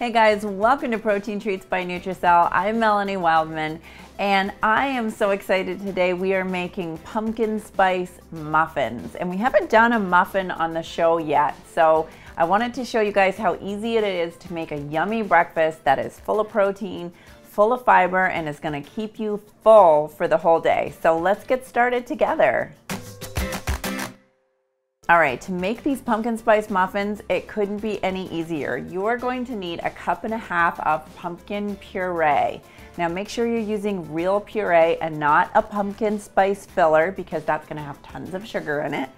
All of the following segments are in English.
Hey guys, welcome to Protein Treats by Nutracelle. I'm Melanie Wildman, and I am so excited today. We are making pumpkin spice muffins, and we haven't done a muffin on the show yet, so I wanted to show you guys how easy it is to make a yummy breakfast that is full of protein, full of fiber, and is going to keep you full for the whole day. So let's get started together. All right, to make these pumpkin spice muffins, it couldn't be any easier. You are going to need 1.5 cups of pumpkin puree. Now make sure you're using real puree and not a pumpkin spice filler because that's gonna have tons of sugar in it.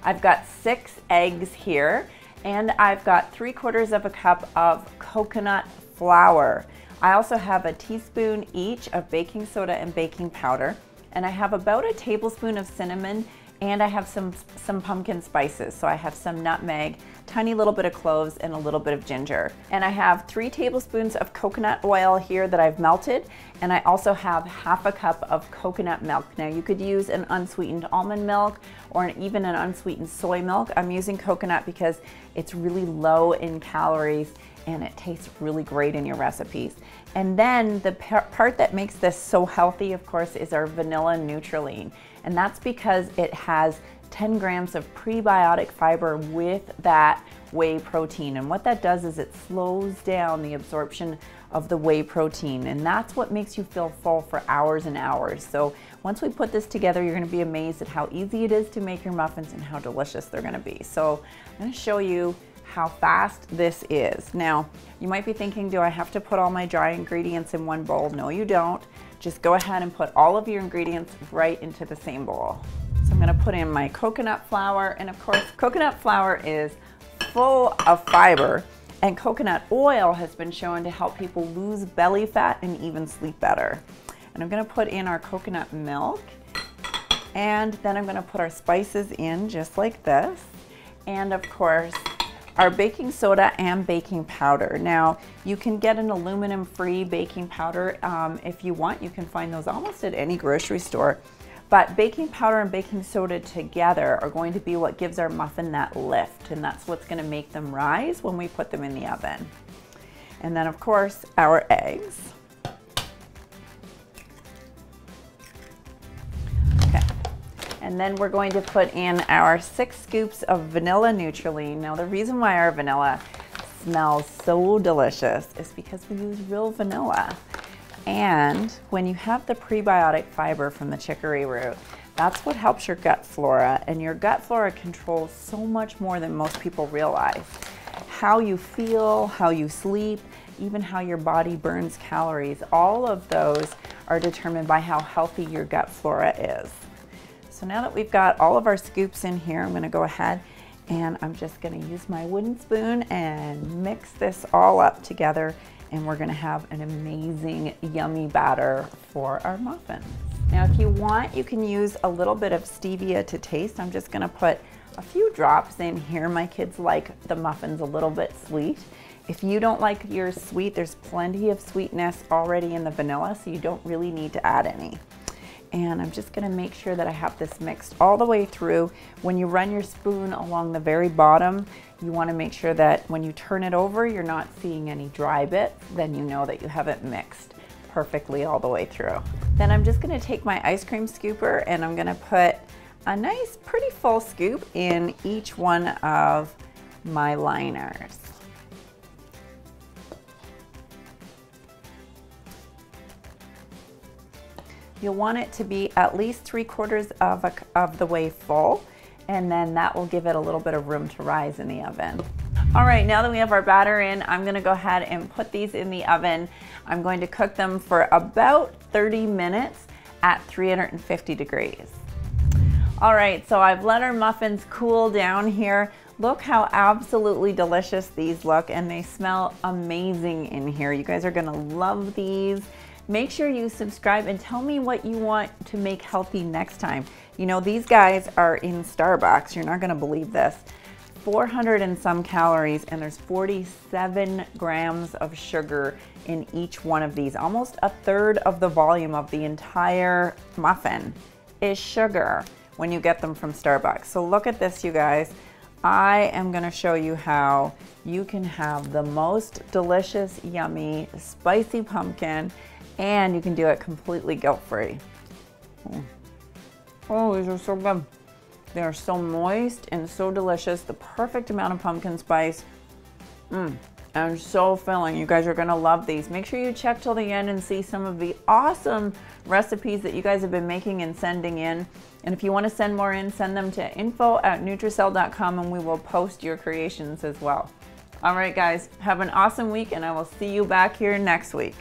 I've got 6 eggs here, and I've got 3/4 cup of coconut flour. I also have a teaspoon each of baking soda and baking powder, and I have about 1 tablespoon of cinnamon, and I have some pumpkin spices. So I have some nutmeg, tiny little bit of cloves, and a little bit of ginger. And I have 3 tablespoons of coconut oil here that I've melted, and I also have 1/2 cup of coconut milk. Now you could use an unsweetened almond milk or even an unsweetened soy milk. I'm using coconut because it's really low in calories and it tastes really great in your recipes. And then the part that makes this so healthy, of course, is our vanilla Nutralean. And that's because it has 10 grams of prebiotic fiber with that whey protein. And what that does is it slows down the absorption of the whey protein. And that's what makes you feel full for hours and hours. So once we put this together, you're gonna be amazed at how easy it is to make your muffins and how delicious they're gonna be. So I'm gonna show you how fast this is. Now, you might be thinking, do I have to put all my dry ingredients in one bowl? No, you don't. Just go ahead and put all of your ingredients right into the same bowl. So I'm gonna put in my coconut flour, and of course, coconut flour is full of fiber, and coconut oil has been shown to help people lose belly fat and even sleep better. And I'm gonna put in our coconut milk, and then I'm gonna put our spices in just like this, and of course, our baking soda and baking powder. Now, you can get an aluminum-free baking powder if you want. You can find those almost at any grocery store. But baking powder and baking soda together are going to be what gives our muffin that lift, and that's what's gonna make them rise when we put them in the oven. And then, of course, our eggs. And then we're going to put in our 6 scoops of vanilla Nutralean. Now the reason why our vanilla smells so delicious is because we use real vanilla. And when you have the prebiotic fiber from the chicory root, that's what helps your gut flora. And your gut flora controls so much more than most people realize. How you feel, how you sleep, even how your body burns calories, all of those are determined by how healthy your gut flora is. So now that we've got all of our scoops in here, I'm gonna go ahead and I'm just gonna use my wooden spoon and mix this all up together, and we're gonna have an amazing, yummy batter for our muffins. Now, if you want, you can use a little bit of stevia to taste. I'm just gonna put a few drops in here. My kids like the muffins a little bit sweet. If you don't like yours sweet, there's plenty of sweetness already in the vanilla, so you don't really need to add any. And I'm just gonna make sure that I have this mixed all the way through. When you run your spoon along the very bottom, you wanna make sure that when you turn it over, you're not seeing any dry bits, then you know that you have it mixed perfectly all the way through. Then I'm just gonna take my ice cream scooper and I'm gonna put a nice, pretty full scoop in each one of my liners. You'll want it to be at least 3/4 of the way full, and then that will give it a little bit of room to rise in the oven. All right, now that we have our batter in, I'm gonna go ahead and put these in the oven. I'm going to cook them for about 30 minutes at 350 degrees. All right, so I've let our muffins cool down here. Look how absolutely delicious these look, and they smell amazing in here. You guys are gonna love these. Make sure you subscribe and tell me what you want to make healthy next time. You know, these guys are in Starbucks. You're not gonna believe this. 400 and some calories, and there's 47 grams of sugar in each one of these. Almost 1/3 of the volume of the entire muffin is sugar when you get them from Starbucks. So look at this, you guys. I am gonna show you how you can have the most delicious, yummy, spicy pumpkin, and you can do it completely guilt-free. Oh, these are so good. They are so moist and so delicious, the perfect amount of pumpkin spice. And so filling. You guys are gonna love these. Make sure you check till the end and see some of the awesome recipes that you guys have been making and sending in. And if you wanna send more in, send them to info@nutracelle.com and we will post your creations as well. All right, guys, have an awesome week and I will see you back here next week.